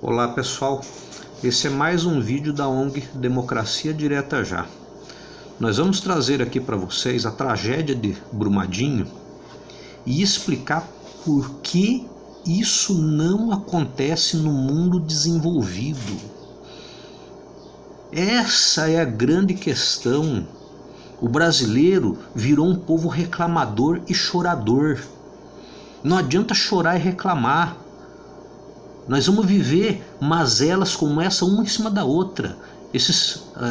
Olá pessoal, esse é mais um vídeo da ONG Democracia Direta Já. Nós vamos trazer aqui para vocês a tragédia de Brumadinho e explicar por que isso não acontece no mundo desenvolvido. Essa é a grande questão. O brasileiro virou um povo reclamador e chorador. Não adianta chorar e reclamar. Nós vamos viver mazelas como essa, uma em cima da outra.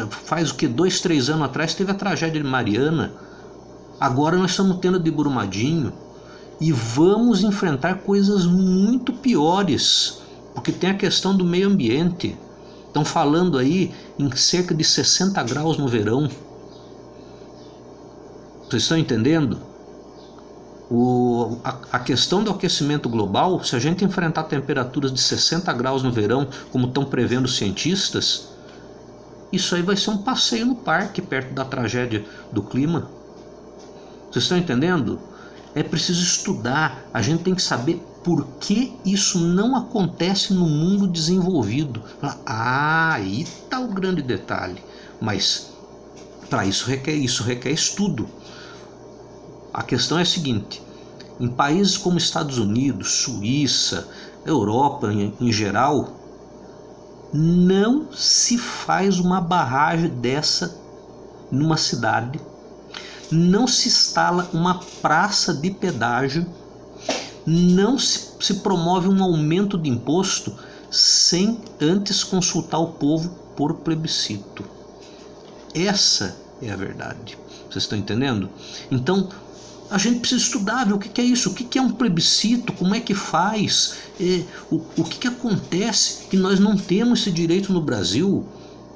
Faz o que? 2, 3 anos atrás teve a tragédia de Mariana. Agora nós estamos tendo a de Brumadinho. E vamos enfrentar coisas muito piores. Porque tem a questão do meio ambiente. Estão falando aí em cerca de 60 graus no verão. Vocês estão entendendo? A questão do aquecimento global, se a gente enfrentar temperaturas de 60 graus no verão, como estão prevendo os cientistas, isso aí vai ser um passeio no parque perto da tragédia do clima. Vocês estão entendendo? É preciso estudar, a gente tem que saber por que isso não acontece no mundo desenvolvido. Aí está o grande detalhe, mas para isso requer estudo. A questão é a seguinte: em países como Estados Unidos, Suíça, Europa em geral, não se faz uma barragem dessa numa cidade, não se instala uma praça de pedágio, não se promove um aumento de imposto sem antes consultar o povo por plebiscito. Essa é a verdade. Vocês estão entendendo? Então, a gente precisa estudar, ver o que é isso, o que é um plebiscito, como é que faz, o que acontece que nós não temos esse direito no Brasil.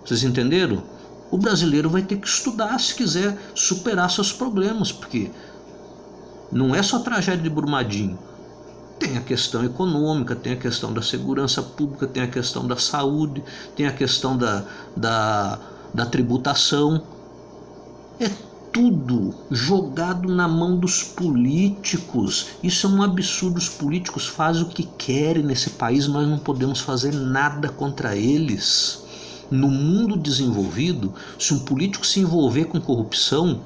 Vocês entenderam? O brasileiro vai ter que estudar se quiser superar seus problemas, porque não é só a tragédia de Brumadinho. Tem a questão econômica, tem a questão da segurança pública, tem a questão da saúde, tem a questão da tributação. É tudo jogado na mão dos políticos. Isso é um absurdo. Os políticos fazem o que querem nesse país, nós não podemos fazer nada contra eles. No mundo desenvolvido, se um político se envolver com corrupção,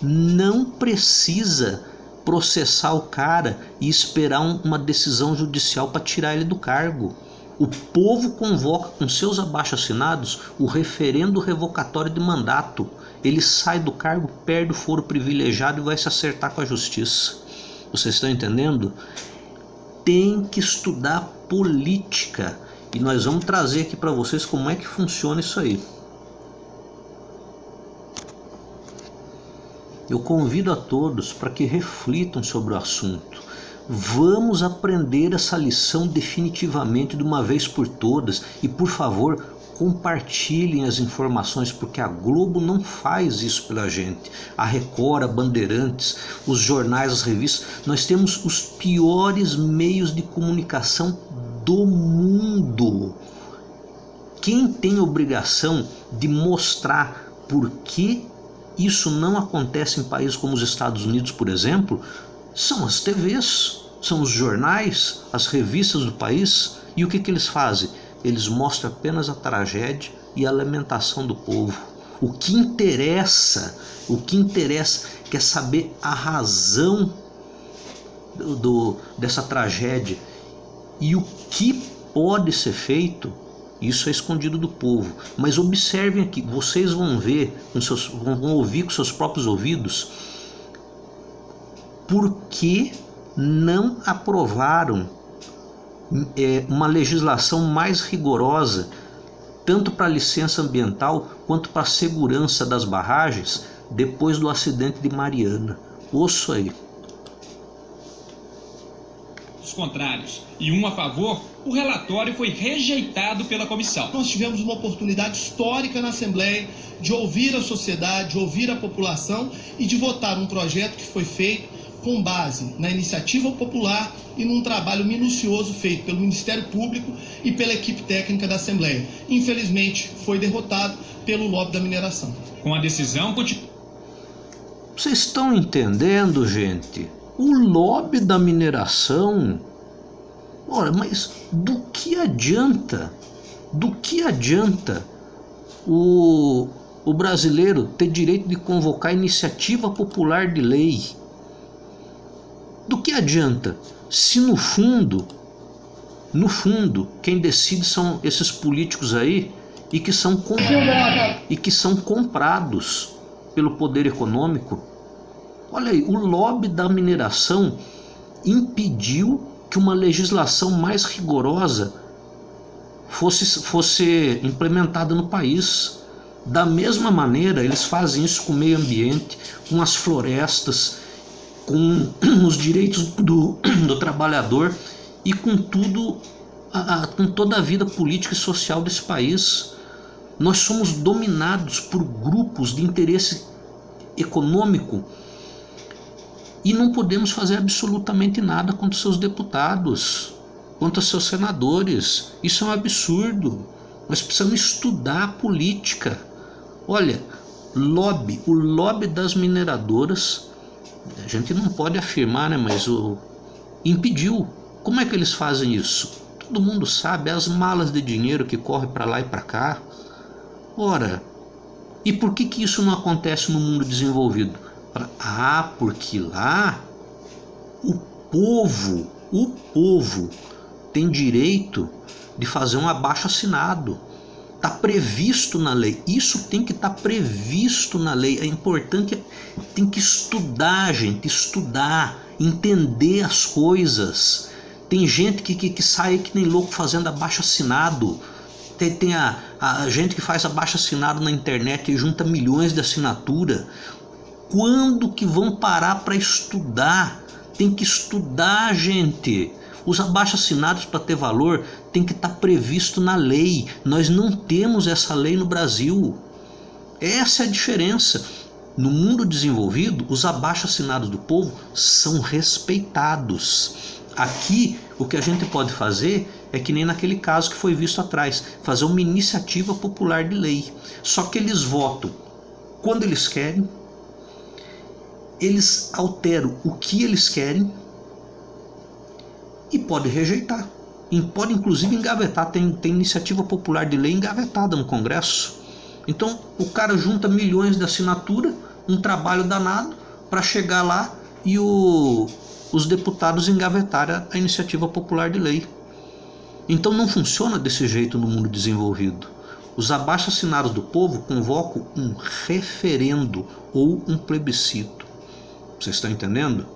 não precisa processar o cara e esperar uma decisão judicial para tirar ele do cargo. O povo convoca com seus abaixo-assinados o referendo revocatório de mandato. Ele sai do cargo, perde o foro privilegiado e vai se acertar com a justiça. Vocês estão entendendo? Tem que estudar política. E nós vamos trazer aqui para vocês como é que funciona isso aí. Eu convido a todos para que reflitam sobre o assunto. Vamos aprender essa lição definitivamente de uma vez por todas. E por favor, compartilhem as informações, porque a Globo não faz isso pela gente. A Record, a Bandeirantes, os jornais, as revistas. Nós temos os piores meios de comunicação do mundo. Quem tem a obrigação de mostrar por que isso não acontece em países como os Estados Unidos, por exemplo, são as TVs, são os jornais, as revistas do país. E o que eles fazem? Eles mostram apenas a tragédia e a lamentação do povo. O que interessa é saber a razão dessa tragédia e o que pode ser feito. Isso é escondido do povo. Mas observem aqui, vocês vão ver, vão ouvir com seus próprios ouvidos por que não aprovaram uma legislação mais rigorosa, tanto para a licença ambiental quanto para a segurança das barragens depois do acidente de Mariana. Ouço aí. Os contrários e um a favor, o relatório foi rejeitado pela comissão. Nós tivemos uma oportunidade histórica na Assembleia de ouvir a sociedade, de ouvir a população e de votar um projeto que foi feito com base na iniciativa popular e num trabalho minucioso feito pelo Ministério Público e pela equipe técnica da Assembleia. Infelizmente, foi derrotado pelo lobby da mineração. Com a decisão... Vocês estão entendendo, gente? O lobby da mineração Ora, mas do que adianta? Do que adianta o brasileiro ter direito de convocar iniciativa popular de lei? Do que adianta se no fundo, quem decide são esses políticos aí e que são comprados pelo poder econômico? Olha aí, o lobby da mineração impediu que uma legislação mais rigorosa fosse implementada no país. Da mesma maneira, eles fazem isso com o meio ambiente, com as florestas, com os direitos do trabalhador e com tudo, com toda a vida política e social desse país. Nós somos dominados por grupos de interesse econômico e não podemos fazer absolutamente nada contra seus deputados, contra seus senadores. Isso é um absurdo. Nós precisamos estudar a política. Olha, o lobby das mineradoras, a gente não pode afirmar, né, mas impediu. Como é que eles fazem isso? Todo mundo sabe, as malas de dinheiro que correm para lá e para cá. Ora, e por que isso não acontece no mundo desenvolvido? Porque lá o povo tem direito de fazer um abaixo-assinado. Está previsto na lei. Isso tem que estar previsto na lei. É importante, tem que estudar, gente, estudar, entender as coisas. Tem gente que sai que nem louco fazendo abaixo-assinado. Tem a gente que faz abaixo-assinado na internet e junta milhões de assinatura. Quando que vão parar para estudar? Tem que estudar, gente. Os abaixo-assinados, para ter valor, tem que estar previsto na lei. Nós não temos essa lei no Brasil. Essa é a diferença. No mundo desenvolvido, os abaixo-assinados do povo são respeitados. Aqui, o que a gente pode fazer é que nem naquele caso que foi visto atrás, fazer uma iniciativa popular de lei. Só que eles votam quando eles querem, eles alteram o que eles querem e pode rejeitar. E pode inclusive engavetar. Tem iniciativa popular de lei engavetada no Congresso. Então o cara junta milhões de assinatura, um trabalho danado para chegar lá e os deputados engavetarem a iniciativa popular de lei. Então não funciona desse jeito no mundo desenvolvido. Os abaixo-assinados do povo convocam um referendo ou um plebiscito. Vocês estão entendendo?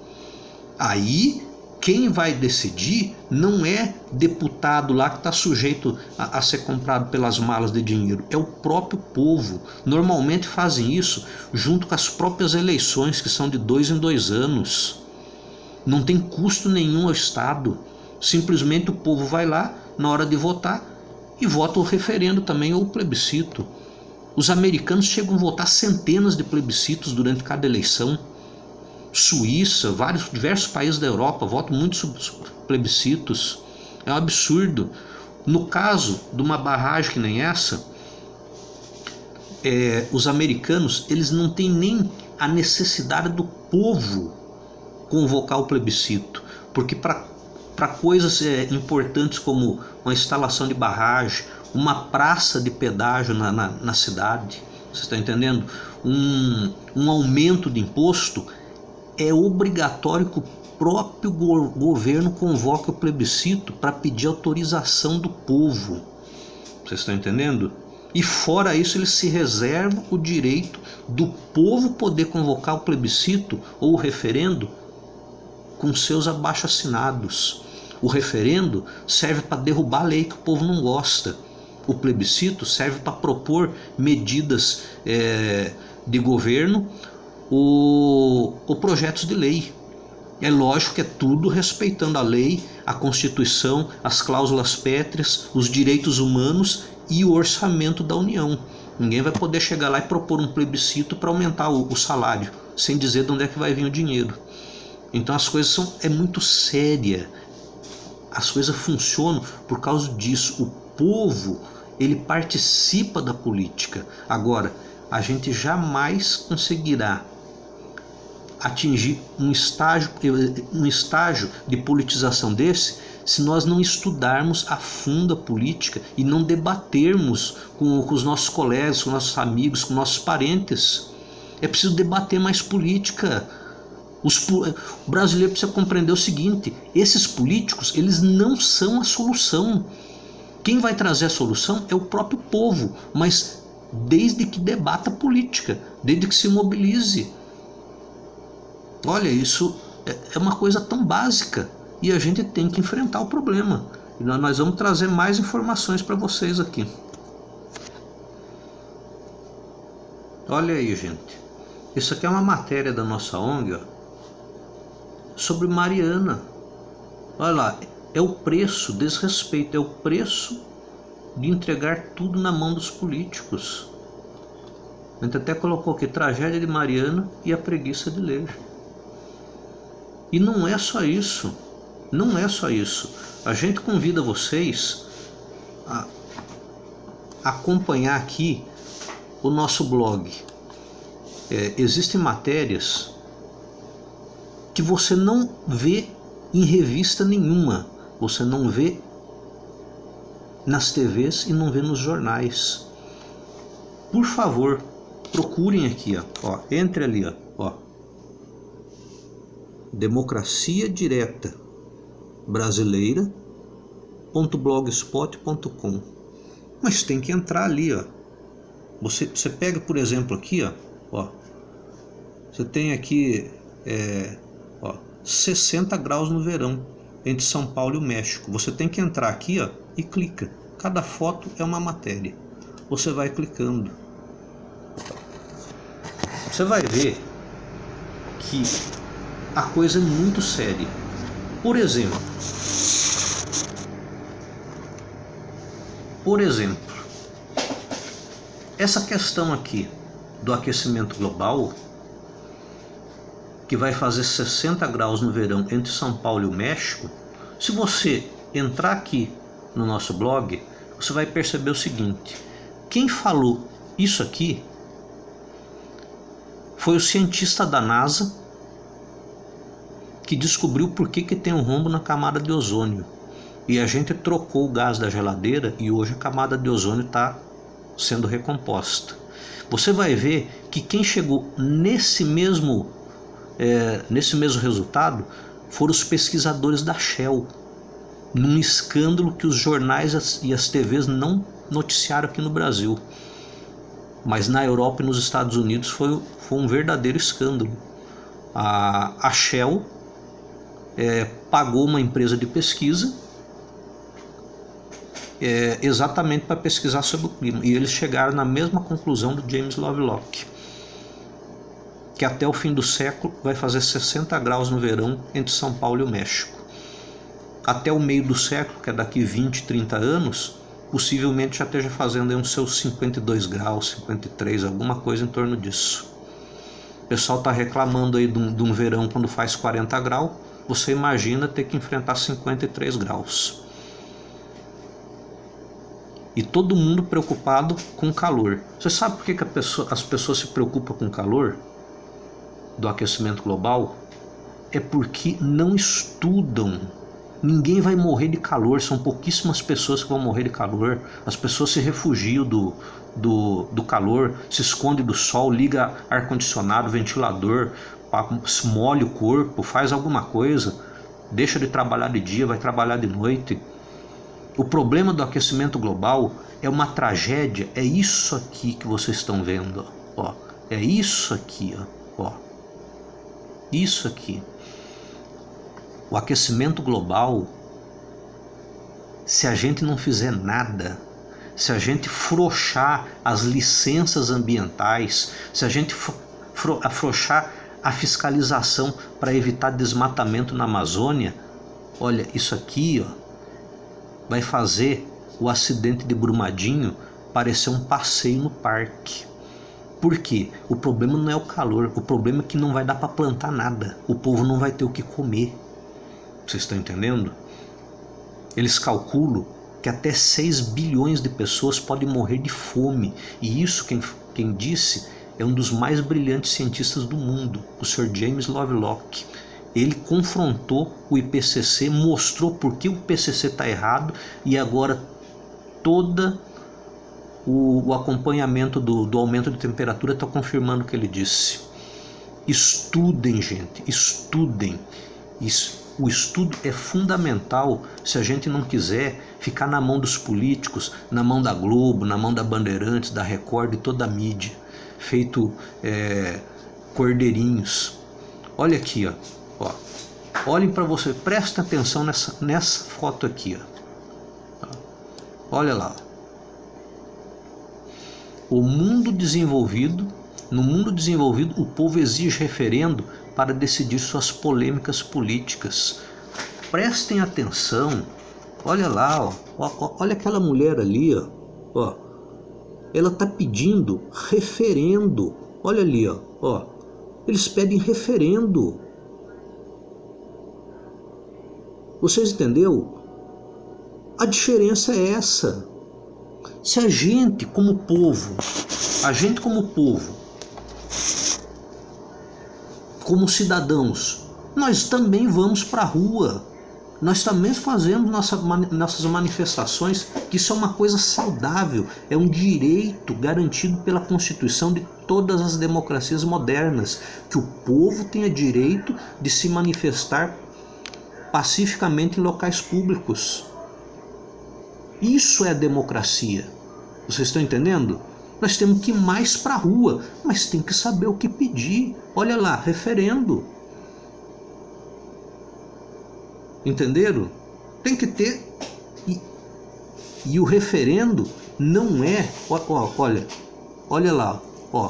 Aí quem vai decidir não é deputado lá que está sujeito a ser comprado pelas malas de dinheiro. É o próprio povo. Normalmente fazem isso junto com as próprias eleições, que são de 2 em 2 anos. Não tem custo nenhum ao Estado. Simplesmente o povo vai lá na hora de votar e vota o referendo também ou o plebiscito. Os americanos chegam a votar centenas de plebiscitos durante cada eleição. Suíça, diversos países da Europa votam muitos plebiscitos. É um absurdo. No caso de uma barragem que nem essa, os americanos eles não têm nem a necessidade do povo convocar o plebiscito, porque para coisas importantes como uma instalação de barragem, uma praça de pedágio na cidade, você está entendendo? Um aumento de imposto, é obrigatório que o próprio governo convoque o plebiscito para pedir autorização do povo. Vocês estão entendendo? E fora isso, eles se reservam o direito do povo poder convocar o plebiscito ou o referendo com seus abaixo-assinados. O referendo serve para derrubar a lei que o povo não gosta. O plebiscito serve para propor medidas de governo ou projetos de lei. É lógico que é tudo respeitando a lei, a Constituição, as cláusulas pétreas, os direitos humanos e o orçamento da União. Ninguém vai poder chegar lá e propor um plebiscito para aumentar o salário, sem dizer de onde é que vai vir o dinheiro. Então as coisas é muito séria. As coisas funcionam por causa disso. O povo, ele participa da política. Agora, a gente jamais conseguirá atingir um estágio de politização desse se nós não estudarmos a fundo a política e não debatermos com os nossos colegas, com nossos amigos, com nossos parentes. É preciso debater mais política. O brasileiro precisa compreender o seguinte: esses políticos, eles não são a solução. Quem vai trazer a solução é o próprio povo, mas desde que debata política, desde que se mobilize. Olha, isso é uma coisa tão básica e a gente tem que enfrentar o problema. E nós vamos trazer mais informações para vocês aqui. Olha aí, gente. Isso aqui é uma matéria da nossa ONG, ó, sobre Mariana. Olha lá, é o preço, desrespeito, é o preço de entregar tudo na mão dos políticos. A gente até colocou aqui: tragédia de Mariana e a preguiça de ler. E não é só isso, não é só isso. A gente convida vocês a acompanhar aqui o nosso blog. Existem matérias que você não vê em revista nenhuma, você não vê nas TVs e não vê nos jornais. Por favor, procurem aqui, ó, entre ali, ó, Democracia Direta Brasileira.blogspot.com. Mas tem que entrar ali, ó. Você pega, por exemplo, aqui, ó, você tem aqui 60 graus no verão entre São Paulo e o México. Você tem que entrar aqui, ó, e clica. Cada foto é uma matéria. Você vai clicando. Você vai ver que a coisa é muito séria. Por exemplo, essa questão aqui do aquecimento global, que vai fazer 60 graus no verão entre São Paulo e o México, se você entrar aqui no nosso blog, você vai perceber o seguinte: quem falou isso aqui foi o cientista da NASA que descobriu por que tem um rombo na camada de ozônio. E a gente trocou o gás da geladeira e hoje a camada de ozônio está sendo recomposta. Você vai ver que quem chegou nesse mesmo resultado foram os pesquisadores da Shell, num escândalo que os jornais e as TVs não noticiaram aqui no Brasil. Mas na Europa e nos Estados Unidos foi um verdadeiro escândalo. A Shell pagou uma empresa de pesquisa exatamente para pesquisar sobre o clima, e eles chegaram na mesma conclusão do James Lovelock, que até o fim do século vai fazer 60 graus no verão entre São Paulo e o México. Até o meio do século, que é daqui 20, 30 anos, possivelmente já esteja fazendo aí uns seus 52 graus, 53, alguma coisa em torno disso. O pessoal está reclamando aí de um verão quando faz 40 graus, você imagina ter que enfrentar 53 graus. E todo mundo preocupado com o calor. Você sabe por que as pessoas se preocupam com o calor do aquecimento global? É porque não estudam. Ninguém vai morrer de calor, são pouquíssimas pessoas que vão morrer de calor. As pessoas se refugiam do calor, se escondem do sol, liga ar-condicionado, ventilador, molha o corpo, faz alguma coisa, deixa de trabalhar de dia, vai trabalhar de noite. O problema do aquecimento global é uma tragédia, é isso aqui que vocês estão vendo, ó. É isso aqui, ó. Isso aqui. O aquecimento global, se a gente não fizer nada, se a gente afrouxar as licenças ambientais, se a gente afrouxar a fiscalização para evitar desmatamento na Amazônia, olha, isso aqui, ó, vai fazer o acidente de Brumadinho parecer um passeio no parque. Por quê? O problema não é o calor, o problema é que não vai dar para plantar nada, o povo não vai ter o que comer. Vocês estão entendendo? Eles calculam que até 6 bilhões de pessoas podem morrer de fome, e isso quem disse é um dos mais brilhantes cientistas do mundo, o Sr. James Lovelock. Ele confrontou o IPCC, mostrou por que o IPCC está errado, e agora todo o acompanhamento do aumento de temperatura está confirmando o que ele disse. Estudem, gente, estudem. O estudo é fundamental se a gente não quiser ficar na mão dos políticos, na mão da Globo, na mão da Bandeirantes, da Record e toda a mídia, feito cordeirinhos. Olha aqui, ó. Olhem para você, prestem atenção nessa foto aqui, ó. Olha lá. No mundo desenvolvido, o povo exige referendo para decidir suas polêmicas políticas. Prestem atenção. Olha lá, ó. Olha aquela mulher ali, ó. Ela está pedindo referendo. Olha ali, ó. Eles pedem referendo. Vocês entenderam? A diferença é essa. Se a gente como povo, como cidadãos, nós também vamos para a rua, nós também fazemos nossas manifestações, que isso é uma coisa saudável, é um direito garantido pela Constituição de todas as democracias modernas, que o povo tenha direito de se manifestar pacificamente em locais públicos. Isso é democracia. Vocês estão entendendo? Nós temos que ir mais para a rua, mas tem que saber o que pedir. Olha lá, referendo. Entenderam? Tem que ter. E o referendo não é. Olha lá, ó.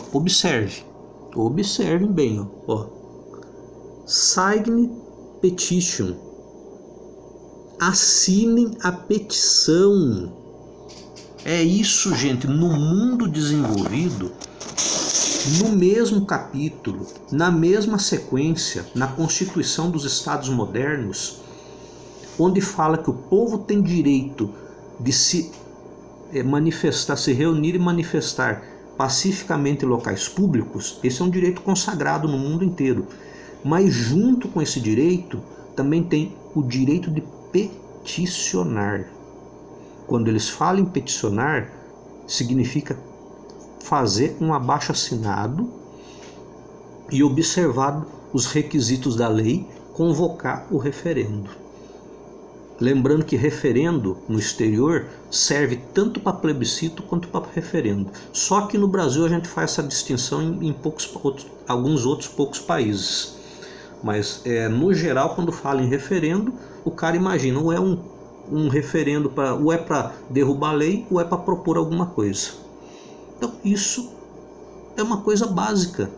Observem bem, ó. Sign petition. Assinem a petição. É isso, gente. No mundo desenvolvido, no mesmo capítulo, na mesma sequência, na Constituição dos Estados modernos, onde fala que o povo tem direito de se manifestar, se reunir e manifestar pacificamente em locais públicos, esse é um direito consagrado no mundo inteiro. Mas junto com esse direito, também tem o direito de peticionar. Quando eles falam em peticionar, significa fazer um abaixo-assinado e, observado os requisitos da lei, convocar o referendo. Lembrando que referendo no exterior serve tanto para plebiscito quanto para referendo. Só que no Brasil a gente faz essa distinção em alguns outros poucos países. Mas no geral, quando fala em referendo, o cara imagina, ou é um referendo ou é para derrubar a lei, ou é para propor alguma coisa. Então isso é uma coisa básica.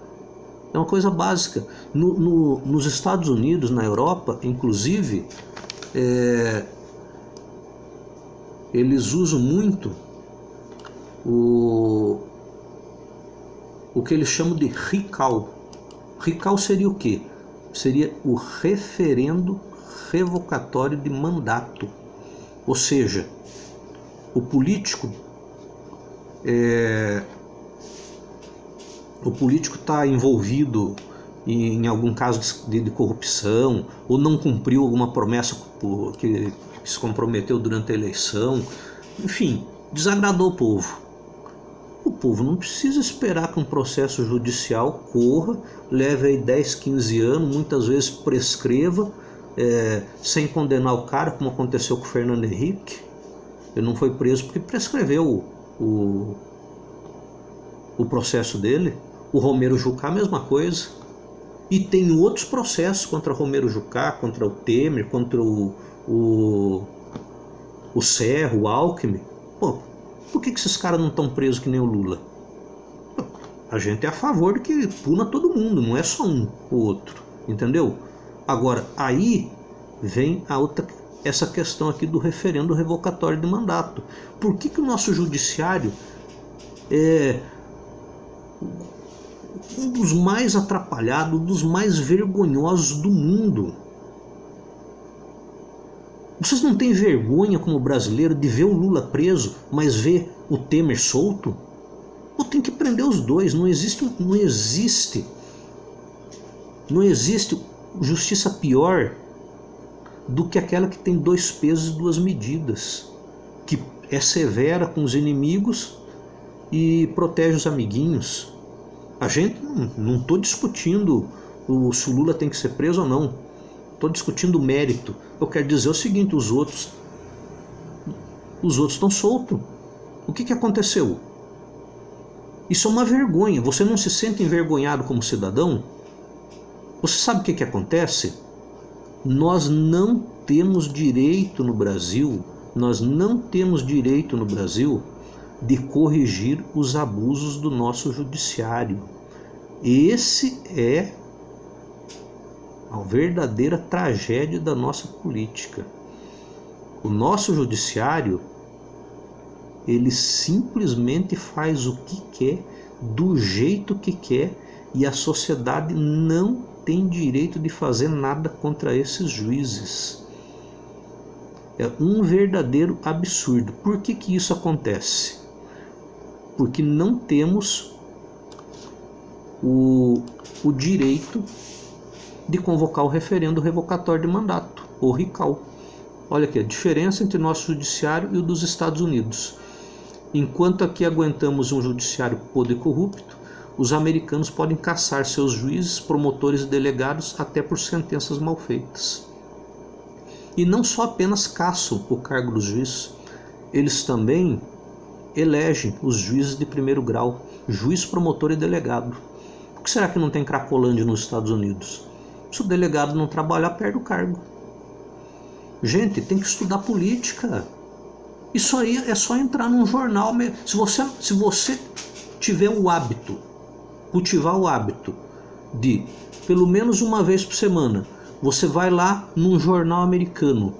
É uma coisa básica. Nos Estados Unidos, na Europa, inclusive, eles usam muito o que eles chamam de recall. Recall seria o quê? Seria o referendo revocatório de mandato. Ou seja, o político está envolvido em algum caso de corrupção, ou não cumpriu alguma promessa que se comprometeu durante a eleição, enfim, desagradou o povo. O povo não precisa esperar que um processo judicial corra, leve aí 10, 15 anos, muitas vezes prescreva, sem condenar o cara, como aconteceu com o Fernando Henrique. Ele não foi preso porque prescreveu o processo dele. O Romero Jucá, a mesma coisa. E tem outros processos contra Romero Jucá, contra o Temer, contra o Serra, o Alckmin. Pô, por que esses caras não estão presos que nem o Lula? A gente é a favor de que puna todo mundo, não é só um ou outro, entendeu? Agora, aí vem essa questão aqui do referendo revocatório de mandato. Por que o nosso judiciário é um dos mais atrapalhados, um dos mais vergonhosos do mundo? Vocês não têm vergonha como brasileiro de ver o Lula preso, mas ver o Temer solto? Ou tem que prender os dois? Não existe justiça pior do que aquela que tem 2 pesos e 2 medidas, que é severa com os inimigos e protege os amiguinhos. A gente não estou discutindo se o Lula tem que ser preso ou não. Estou discutindo o mérito. Eu quero dizer o seguinte: os outros estão soltos. O que aconteceu? Isso é uma vergonha. Você não se sente envergonhado como cidadão? Você sabe o que acontece? Nós não temos direito no Brasil, de corrigir os abusos do nosso judiciário. Esse é a verdadeira tragédia da nossa política. O nosso judiciário, ele simplesmente faz o que quer, do jeito que quer, e a sociedade não tem direito de fazer nada contra esses juízes. É um verdadeiro absurdo. Por que isso acontece? Porque não temos o direito de convocar o referendo revocatório de mandato, ou RICAL. Olha aqui a diferença entre nosso judiciário e o dos Estados Unidos. Enquanto aqui aguentamos um judiciário podre e corrupto, os americanos podem caçar seus juízes, promotores e delegados até por sentenças mal feitas. E não só apenas caçam o cargo do juiz, eles também elegem os juízes de primeiro grau, juiz, promotor e delegado. Por que será que não tem Cracolândia nos Estados Unidos? Se o delegado não trabalhar, perde o cargo. Gente, tem que estudar política. Isso aí é só entrar num jornal. Se você tiver o hábito, cultivar o hábito de, pelo menos uma vez por semana, você vai lá num jornal americano,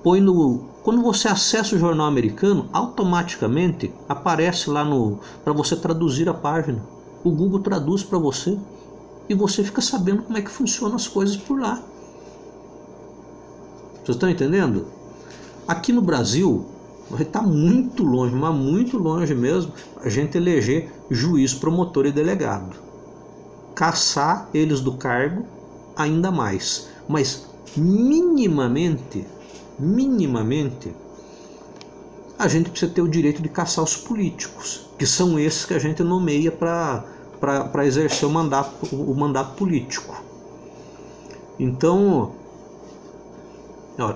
quando você acessa o jornal americano, automaticamente aparece lá para você traduzir a página. O Google traduz para você e você fica sabendo como é que funcionam as coisas por lá. Vocês estão entendendo? Aqui no Brasil, está muito longe, mas muito longe mesmo, a gente eleger juiz, promotor e delegado. Caçar eles do cargo ainda mais. Mas minimamente, a gente precisa ter o direito de caçar os políticos, que são esses que a gente nomeia para exercer o mandato político. Então,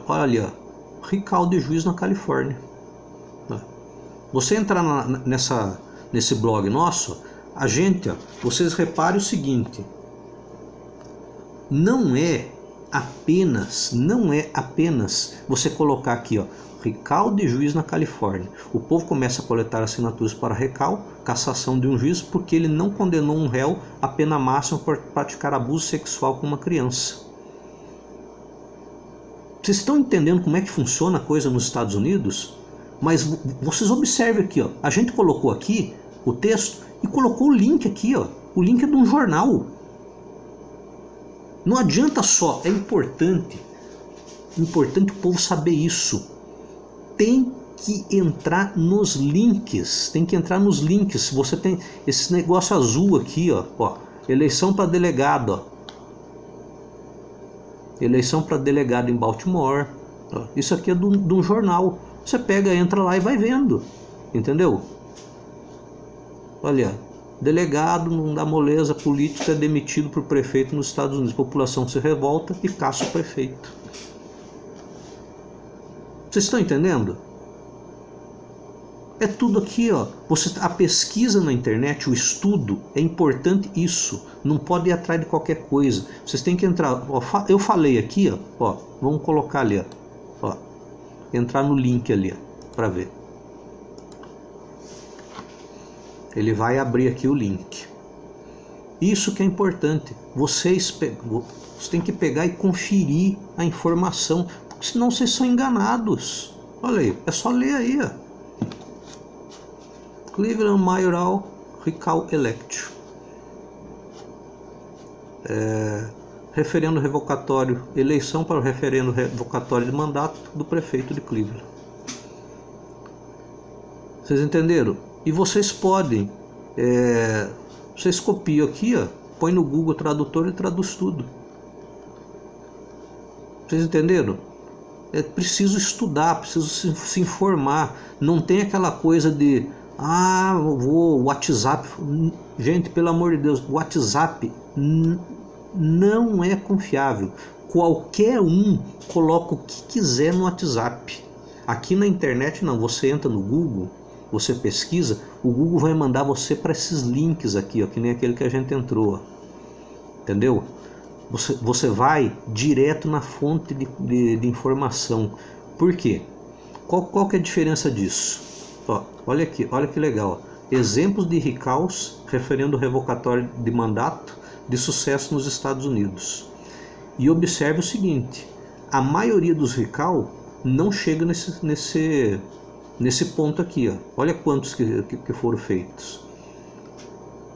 olha, RICAL de juiz na Califórnia. Você entrar nesse blog nosso, vocês reparem o seguinte: não é apenas você colocar aqui, RICAL de juiz na Califórnia. O povo começa a coletar assinaturas para RICAL, cassação de um juiz, porque ele não condenou um réu à pena máxima por praticar abuso sexual com uma criança. Vocês estão entendendo como é que funciona a coisa nos Estados Unidos? Mas vocês observem aqui, a gente colocou aqui o texto e colocou o link aqui, o link é de um jornal. Não adianta só, é importante o povo saber isso. Tem que entrar nos links, Você tem esse negócio azul aqui, eleição para delegado, eleição para delegado em Baltimore. Isso aqui é de um jornal. Você pega, entra lá e vai vendo, entendeu? Olha, delegado não dá moleza, político é demitido por prefeito nos Estados Unidos. A população se revolta e caça o prefeito. Vocês estão entendendo? É tudo aqui, a pesquisa na internet, o estudo, é importante isso. Não pode ir atrás de qualquer coisa. Vocês têm que entrar. Eu falei aqui, vamos colocar ali, entrar no link ali, para ver. Ele vai abrir aqui o link. Isso que é importante. Vocês têm que pegar e conferir a informação, porque senão vocês são enganados. Olha aí, é só ler aí, Cleveland Mayoral RICAL Elect. Referendo revocatório, eleição para o referendo revocatório de mandato do prefeito de Cleveland. Vocês entenderam? E vocês podem, vocês copiam aqui, põe no Google Tradutor e traduz tudo. Vocês entenderam? É preciso estudar, preciso se informar. Não tem aquela coisa de vou WhatsApp. Gente, pelo amor de Deus, WhatsApp não é confiável. Qualquer um coloca o que quiser no WhatsApp. Aqui na internet não, você entra no Google, você pesquisa, o Google vai mandar você para esses links aqui, ó, que nem aquele que a gente entrou, ó. Entendeu? Você vai direto na fonte de informação. Por quê? Qual que é a diferença disso? Ó, olha aqui, olha que legal. Exemplos de recalls, referendo revocatório de mandato de sucesso nos Estados Unidos. E observe o seguinte, a maioria dos recalls não chega nesse ponto aqui, ó. Olha quantos que foram feitos.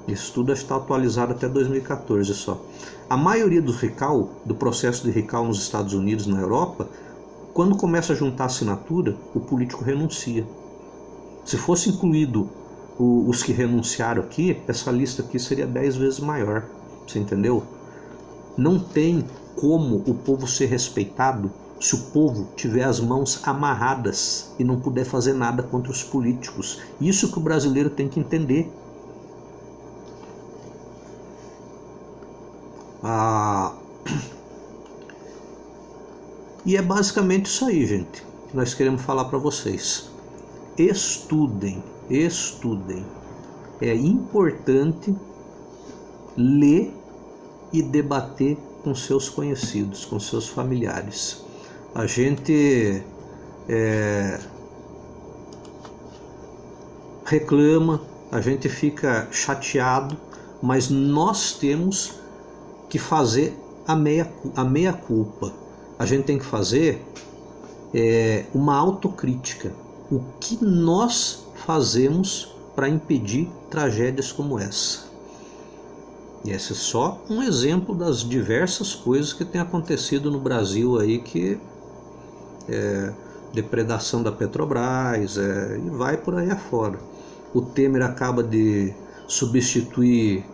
Isso tudo está atualizado até 2014 só. A maioria do recall, do processo de recall nos Estados Unidos e na Europa, quando começa a juntar assinatura, o político renuncia. Se fosse incluído os que renunciaram aqui, essa lista aqui seria 10 vezes maior. Você entendeu? Não tem como o povo ser respeitado se o povo tiver as mãos amarradas e não puder fazer nada contra os políticos. Isso que o brasileiro tem que entender. E é basicamente isso aí, gente, que nós queremos falar para vocês. Estudem, estudem. É importante ler e debater com seus conhecidos, com seus familiares. A gente reclama, a gente fica chateado, mas nós temos que fazer a meia culpa. A gente tem que fazer uma autocrítica. O que nós fazemos para impedir tragédias como essa? E esse é só um exemplo das diversas coisas que tem acontecido no Brasil aí, que depredação da Petrobras, e vai por aí afora. O Temer acaba de substituir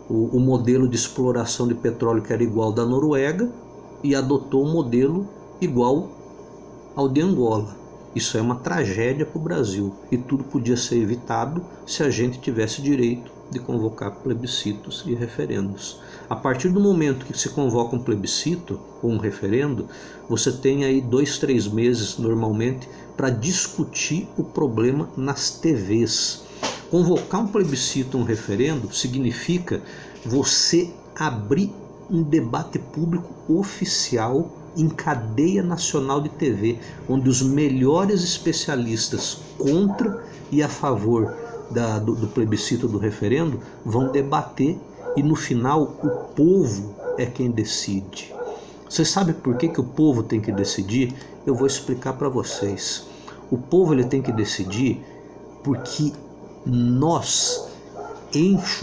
o modelo de exploração de petróleo, que era igual da Noruega, e adotou um modelo igual ao de Angola. Isso é uma tragédia para o Brasil, e tudo podia ser evitado se a gente tivesse direito de convocar plebiscitos e referendos. A partir do momento que se convoca um plebiscito ou um referendo, você tem aí 2, 3 meses normalmente para discutir o problema nas TVs. Convocar um plebiscito ou um referendo significa você abrir um debate público oficial em cadeia nacional de TV, onde os melhores especialistas contra e a favor do plebiscito, do referendo, vão debater, e no final o povo é quem decide. Você sabe por que o povo tem que decidir? Eu vou explicar para vocês. O povo ele tem que decidir porque nós,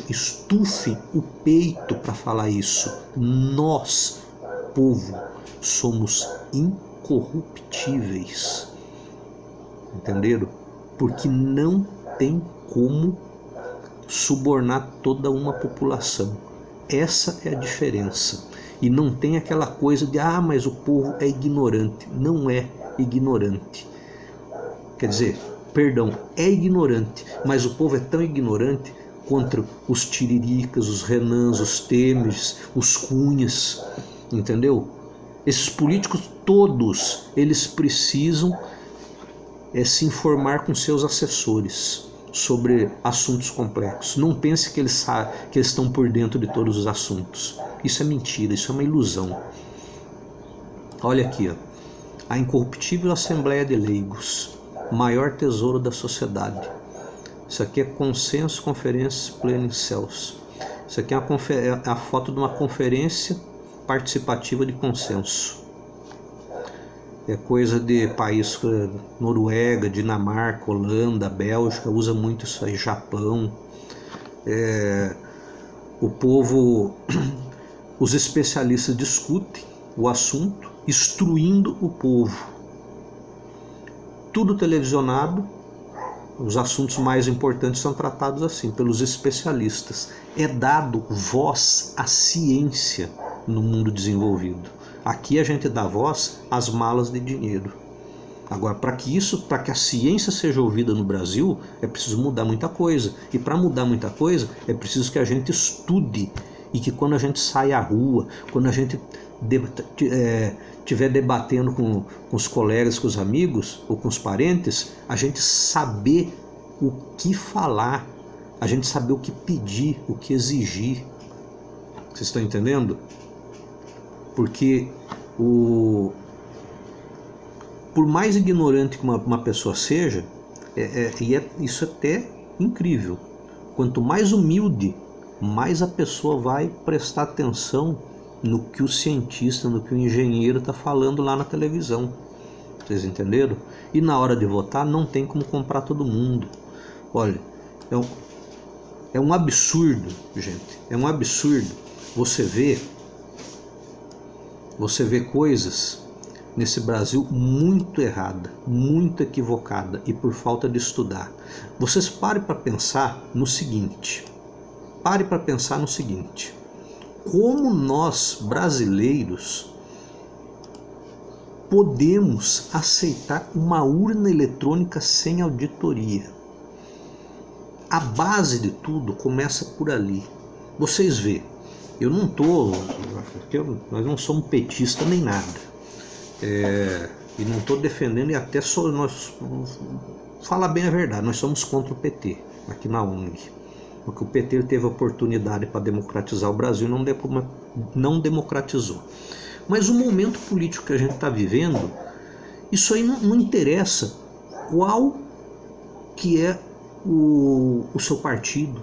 estufe o peito para falar isso, nós, povo, somos incorruptíveis. Entenderam? Porque não tem como subornar toda uma população. Essa é a diferença. E não tem aquela coisa de mas o povo é ignorante. Não é ignorante. Quer dizer, perdão, é ignorante, mas o povo é tão ignorante contra os tiriricas, os Renans, os Temers, os Cunhas, entendeu? Esses políticos todos, eles precisam se informar com seus assessores sobre assuntos complexos. Não pense que eles estão por dentro de todos os assuntos. Isso é mentira, isso é uma ilusão. Olha aqui, ó. A incorruptível Assembleia de Leigos, maior tesouro da sociedade. Isso aqui é Consenso Conferência Plena Celso. Isso aqui é a foto de uma conferência participativa de consenso. É coisa de país, Noruega, Dinamarca, Holanda, Bélgica, usa muito isso aí, Japão. O povo, os especialistas discutem o assunto, instruindo o povo. Tudo televisionado, Os assuntos mais importantes são tratados assim, pelos especialistas. É dado voz à ciência no mundo desenvolvido. Aqui a gente dá voz às malas de dinheiro. Agora, para que a ciência seja ouvida no Brasil, é preciso mudar muita coisa. E para mudar muita coisa, é preciso que a gente estude. E que quando a gente sai à rua, quando a gente estiver debatendo com os colegas, com os amigos ou com os parentes, a gente saber o que falar, a gente saber o que pedir, o que exigir. Vocês estão entendendo? Porque por mais ignorante que uma pessoa seja, isso é até incrível. Quanto mais humilde, mais a pessoa vai prestar atenção no que o cientista, no que o engenheiro está falando lá na televisão. Vocês entenderam? E na hora de votar não tem como comprar todo mundo. Olha, é um absurdo, gente. É um absurdo você ver coisas nesse Brasil muito errada, muito equivocada e por falta de estudar. Vocês parem para pensar no seguinte. Como nós, brasileiros, podemos aceitar uma urna eletrônica sem auditoria? A base de tudo começa por ali. Vocês vê, nós não somos petistas nem nada. E não estou defendendo, e até falar bem a verdade, nós somos contra o PT, aqui na ONG. Porque o PT teve a oportunidade para democratizar o Brasil e não democratizou. Mas o momento político que a gente está vivendo, isso aí não interessa qual que é o seu partido,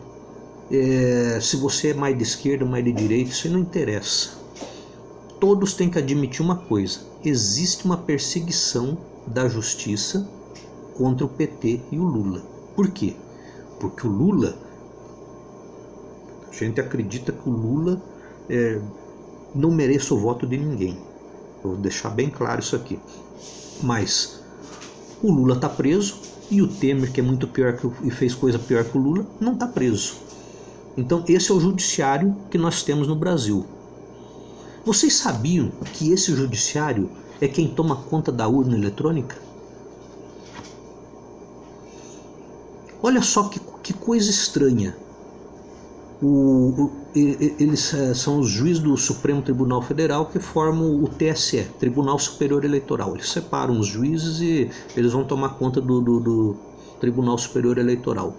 se você é mais de esquerda, mais de direita, isso aí não interessa. Todos têm que admitir uma coisa: existe uma perseguição da justiça contra o PT e o Lula. Por quê? Porque o Lula, a gente acredita que o Lula não merece o voto de ninguém. Eu vou deixar bem claro isso aqui. Mas o Lula está preso e o Temer, que é muito pior e fez coisa pior que o Lula, não está preso. Então esse é o judiciário que nós temos no Brasil. Vocês sabiam que esse judiciário é quem toma conta da urna eletrônica? Olha só que coisa estranha. Eles são os juízes do Supremo Tribunal Federal que formam o TSE, Tribunal Superior Eleitoral. Eles separam os juízes e eles vão tomar conta do Tribunal Superior Eleitoral.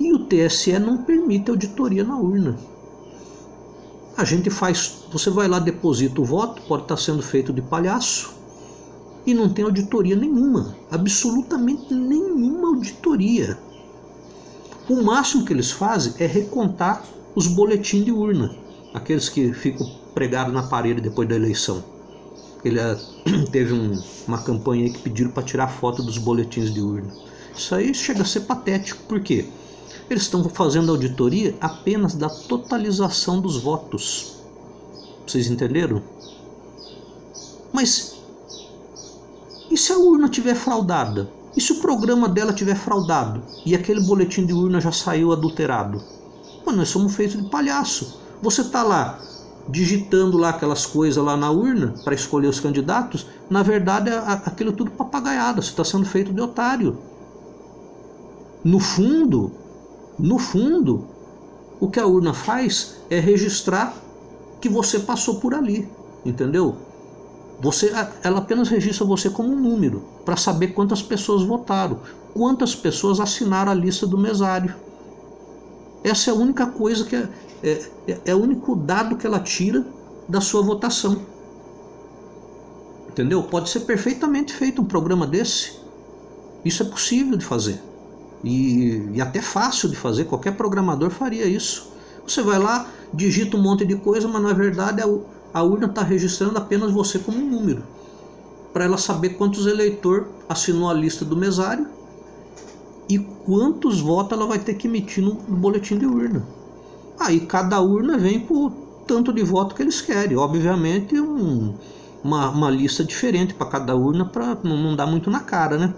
E o TSE não permite auditoria na urna. Você vai lá, deposita o voto, pode estar sendo feito de palhaço, e não tem auditoria nenhuma, absolutamente nenhuma auditoria. O máximo que eles fazem é recontar os boletins de urna, aqueles que ficam pregados na parede depois da eleição. Teve uma campanha aí que pediram para tirar foto dos boletins de urna. Isso aí chega a ser patético, por quê? Eles estão fazendo auditoria apenas da totalização dos votos. Vocês entenderam? Mas e se a urna estiver fraudada? E se o programa dela estiver fraudado? E aquele boletim de urna já saiu adulterado? Mano, nós somos feitos de palhaço. Você está lá digitando lá aquelas coisas lá na urna para escolher os candidatos. Na verdade, aquilo tudo papagaiada. Você está sendo feito de otário. No fundo, o que a urna faz é registrar que você passou por ali, entendeu? Ela apenas registra você como um número, para saber quantas pessoas votaram, quantas pessoas assinaram a lista do mesário. Essa é a única coisa que é o único dado que ela tira da sua votação. Entendeu? Pode ser perfeitamente feito um programa desse. Isso é possível de fazer. E até fácil de fazer, qualquer programador faria isso. Você vai lá, digita um monte de coisa, mas na verdade a urna está registrando apenas você como um número, para ela saber quantos eleitores assinou a lista do mesário e quantos votos ela vai ter que emitir no boletim de urna. Aí cada urna vem com o tanto de voto que eles querem. Obviamente uma lista diferente para cada urna, para não dar muito na cara, né?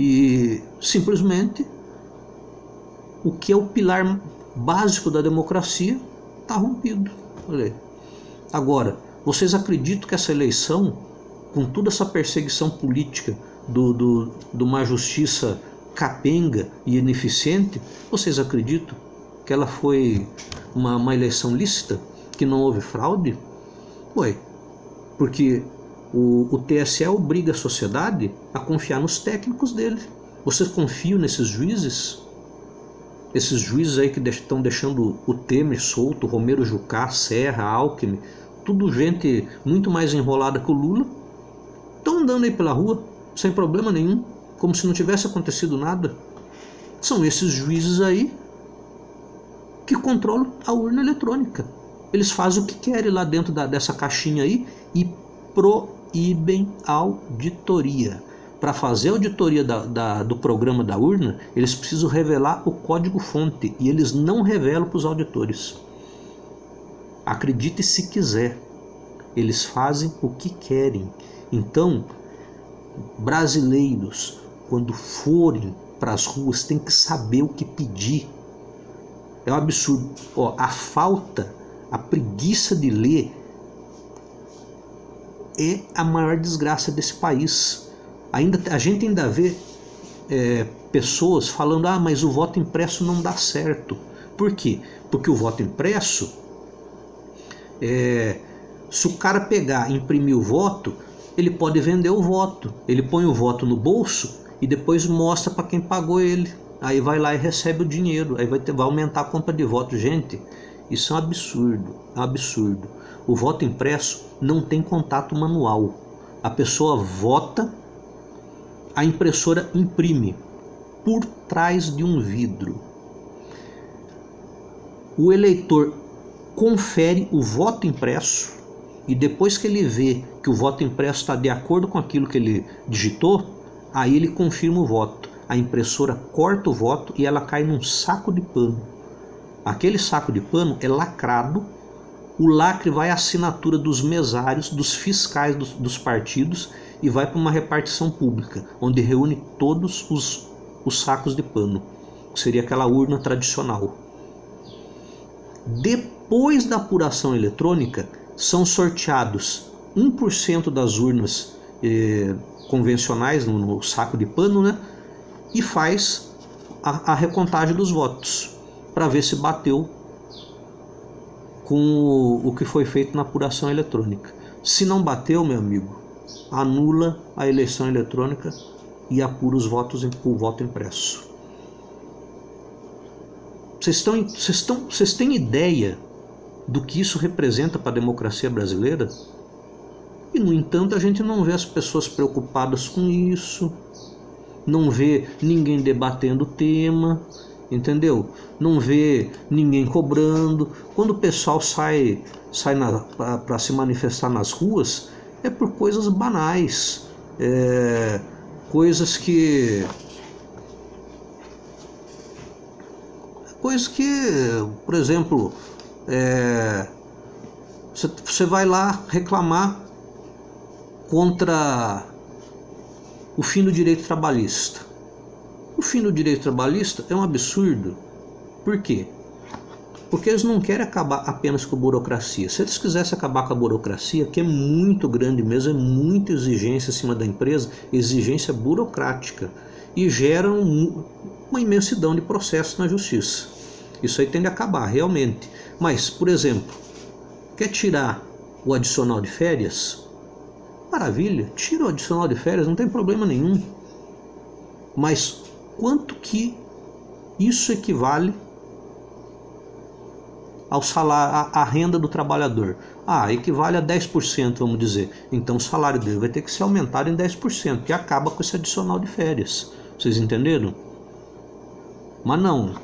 E simplesmente o que é o pilar básico da democracia está rompido. Olha aí. Agora, vocês acreditam que essa eleição, com toda essa perseguição política de uma justiça capenga e ineficiente, vocês acreditam que ela foi uma eleição lícita, que não houve fraude? Ué, porque o TSE obriga a sociedade a confiar nos técnicos dele. Vocês confiam nesses juízes? Esses juízes aí que estão deixando o Temer solto, Romero Jucá, Serra, Alckmin, tudo gente muito mais enrolada que o Lula, estão andando aí pela rua sem problema nenhum, como se não tivesse acontecido nada. São esses juízes aí que controlam a urna eletrônica. Eles fazem o que querem lá dentro dessa caixinha aí e proíbem auditoria. Para fazer a auditoria do programa da urna, eles precisam revelar o código-fonte e eles não revelam para os auditores. Acredite se quiser, eles fazem o que querem. Então, brasileiros, quando forem para as ruas, tem que saber o que pedir. É um absurdo. Ó, a falta, a preguiça de ler é a maior desgraça desse país. A gente ainda vê pessoas falando, mas o voto impresso não dá certo. Por quê? Porque o voto impresso, se o cara pegar e imprimir o voto, ele pode vender o voto. Ele põe o voto no bolso e depois mostra para quem pagou ele. Aí vai lá e recebe o dinheiro. Aí vai aumentar a compra de voto. Gente, isso é um absurdo. É um absurdo. O voto impresso não tem contato manual. A pessoa vota, a impressora imprime por trás de um vidro. O eleitor confere o voto impresso e depois que ele vê que o voto impresso está de acordo com aquilo que ele digitou, aí ele confirma o voto. A impressora corta o voto e ela cai num saco de pano. Aquele saco de pano é lacrado. O lacre vai à assinatura dos mesários, dos fiscais dos partidos e vai para uma repartição pública, onde reúne todos os sacos de pano, que seria aquela urna tradicional. Depois da apuração eletrônica, são sorteados 1% das urnas convencionais no saco de pano, né? E faz a recontagem dos votos, para ver se bateu com o que foi feito na apuração eletrônica. Se não bateu, meu amigo, anula a eleição eletrônica e apura os votos por voto impresso. Vocês têm ideia do que isso representa para a democracia brasileira? E, no entanto, a gente não vê as pessoas preocupadas com isso, não vê ninguém debatendo o tema, entendeu? Não vê ninguém cobrando. Quando o pessoal sai para se manifestar nas ruas, é por coisas banais, coisas que, por exemplo, você vai lá reclamar contra o fim do direito trabalhista. O fim do direito trabalhista é um absurdo. Por quê? Porque eles não querem acabar apenas com a burocracia. Se eles quisessem acabar com a burocracia, que é muito grande mesmo, é muita exigência em cima da empresa, exigência burocrática, e gera uma imensidão de processos na justiça. Isso aí tem de acabar, realmente. Mas, por exemplo, quer tirar o adicional de férias? Maravilha, tira o adicional de férias, não tem problema nenhum. Mas quanto que isso equivale ao salário, à renda do trabalhador? Equivale a 10%, vamos dizer. Então o salário dele vai ter que ser aumentado em 10%, que acaba com esse adicional de férias. Vocês entenderam? Mas não,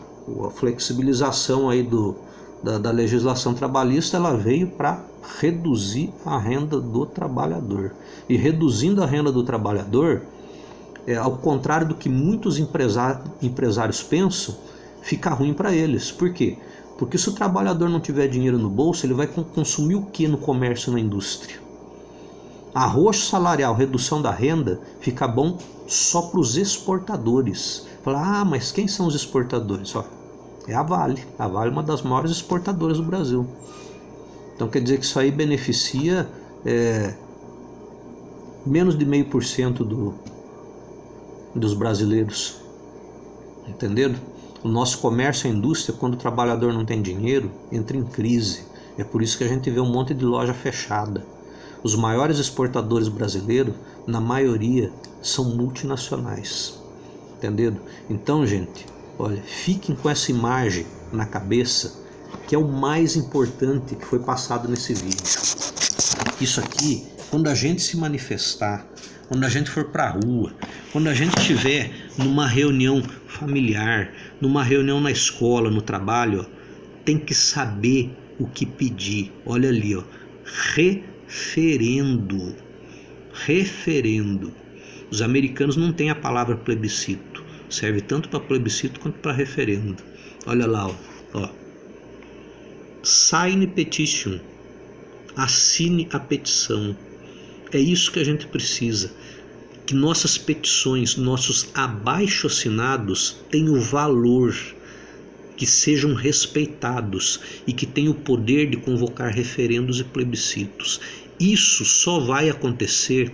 a flexibilização aí da legislação trabalhista, ela veio para reduzir a renda do trabalhador. E reduzindo a renda do trabalhador, ao contrário do que muitos empresários pensam, fica ruim para eles. Por quê? Porque se o trabalhador não tiver dinheiro no bolso, ele vai consumir o que no comércio e na indústria? Arroxo salarial, redução da renda, fica bom só para os exportadores. Fala, mas quem são os exportadores? Ó, é a Vale. A Vale é uma das maiores exportadoras do Brasil. Então quer dizer que isso aí beneficia menos de 0,5% dos brasileiros. Entenderam? O nosso comércio, a indústria, quando o trabalhador não tem dinheiro, entra em crise. É por isso que a gente vê um monte de loja fechada. Os maiores exportadores brasileiros, na maioria, são multinacionais. Entenderam? Então, gente, olha, fiquem com essa imagem na cabeça, que é o mais importante que foi passado nesse vídeo. Isso aqui, quando a gente se manifestar, quando a gente for para a rua, quando a gente estiver numa reunião familiar, numa reunião na escola, no trabalho, ó, tem que saber o que pedir. Olha ali, ó, referendo. Referendo. Os americanos não têm a palavra plebiscito. Serve tanto para plebiscito quanto para referendo. Olha lá, ó. Sign petition. Assine a petição. É isso que a gente precisa. Que nossas petições, nossos abaixo-assinados tenham valor, que sejam respeitados e que tenham o poder de convocar referendos e plebiscitos. Isso só vai acontecer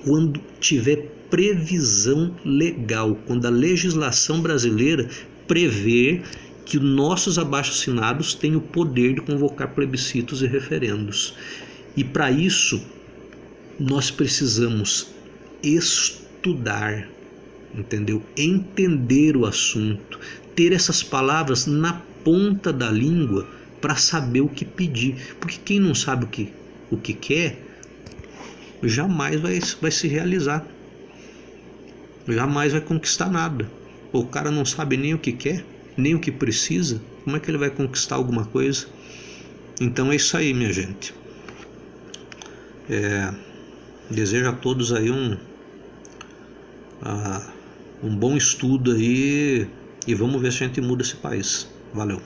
quando tiver previsão legal, quando a legislação brasileira prever que nossos abaixo-assinados têm o poder de convocar plebiscitos e referendos. E para isso, nós precisamos estudar, entendeu? Entender o assunto, ter essas palavras na ponta da língua para saber o que pedir. Porque quem não sabe o que quer, jamais vai se realizar. Jamais vai conquistar nada. O cara não sabe nem o que quer, nem o que precisa. Como é que ele vai conquistar alguma coisa? Então é isso aí, minha gente. Desejo a todos aí um bom estudo aí e vamos ver se a gente muda esse país. Valeu.